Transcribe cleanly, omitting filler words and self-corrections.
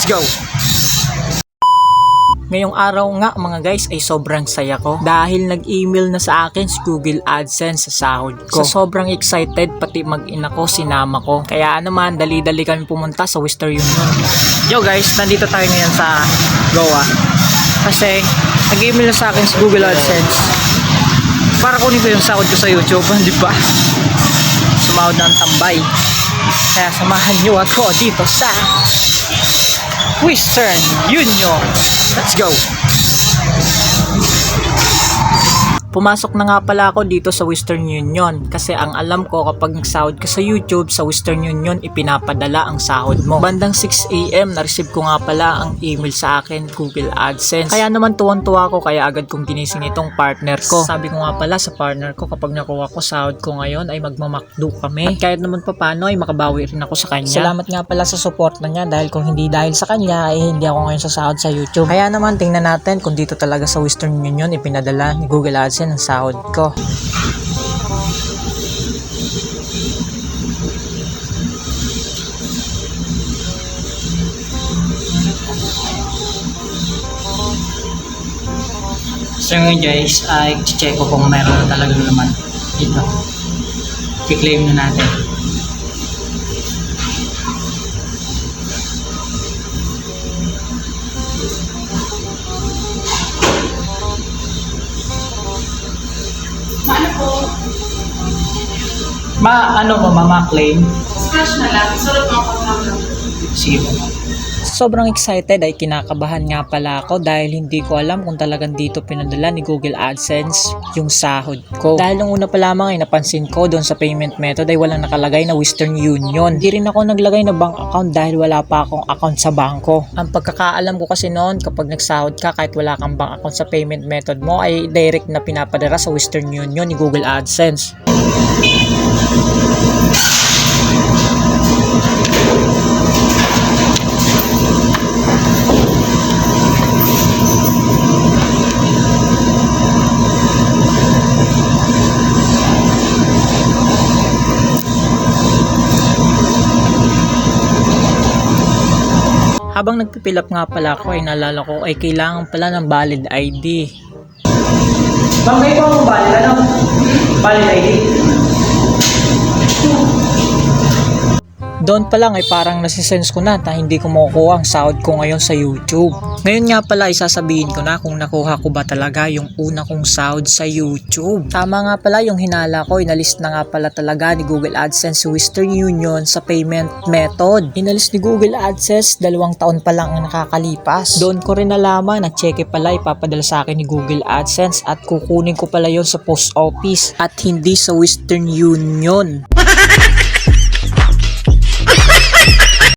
go! Ngayong araw nga mga guys ay sobrang saya ko dahil nag-email na sa akin si Google AdSense sa sahod ko. So sobrang excited, pati mag-ina ko, sinama ko. Kaya naman dali-dali kami pumunta sa Western Union. Yo guys, nandito tayo ngayon sa Goa. Kasi nag-email na sa akin si Google AdSense para kunin ko yung sahod ko sa YouTube, di ba? Sumahod ng tambay. Kaya samahan nyo ako dito sa Western Union. Let's go! Pumasok na nga pala ako dito sa Western Union kasi ang alam ko kapag nagsahod ka sa YouTube sa Western Union ipinapadala ang sahod mo. Bandang 6 AM na-receive ko nga pala ang email sa akin Google AdSense. Kaya naman tuwang-tuwa ko kaya agad kong ginising itong partner ko. Sabi ko nga pala sa partner ko kapag nakuha ko sahod ko ngayon ay magmamakdo kami. At kahit naman paano ay makabawi rin ako sa kanya. Salamat nga pala sa support na niya dahil kung hindi dahil sa kanya ay hindi ako ngayon sasahod sa YouTube. Kaya naman tingnan natin kung dito talaga sa Western Union ipinadala ni Google AdSense ng sahod ko. So ngayon guys, ay check ko kung meron na talagang naman ito. I-claim na natin. Ma-claim? Scratch na lang. Sulat mo ako ng Sige po. Sobrang excited ay kinakabahan nga pala ako dahil hindi ko alam kung talagang dito pinadala ni Google AdSense yung sahod ko. Dahil nung una pa lamang ay napansin ko doon sa payment method ay walang nakalagay na Western Union. Hindi rin ako naglagay na bank account dahil wala pa akong account sa bangko. Ang pagkakaalam ko kasi noon kapag nagsahod ka kahit wala kang bank account sa payment method mo ay direct na pinapadala sa Western Union ni Google AdSense. Habang nagpipil up nga pala ako ay naalala ko ay kailangan pala ng valid ID. Bang kayo po ang valid Valid ID? Doon pa lang ay parang nasisense ko na hindi ko makukuha ang sahod ko ngayon sa YouTube. Ngayon nga pala ay sasabihin ko na kung nakuha ko ba talaga yung una kong sahod sa YouTube. Tama nga pala yung hinala ko, inalis na nga pala talaga ni Google AdSense Western Union sa payment method. Inalis ni Google AdSense 2 taon pa lang ang nakakalipas. Doon ko rin nalaman na cheque pala ipapadala sa akin ni Google AdSense at kukunin ko pala yon sa post office at hindi sa Western Union.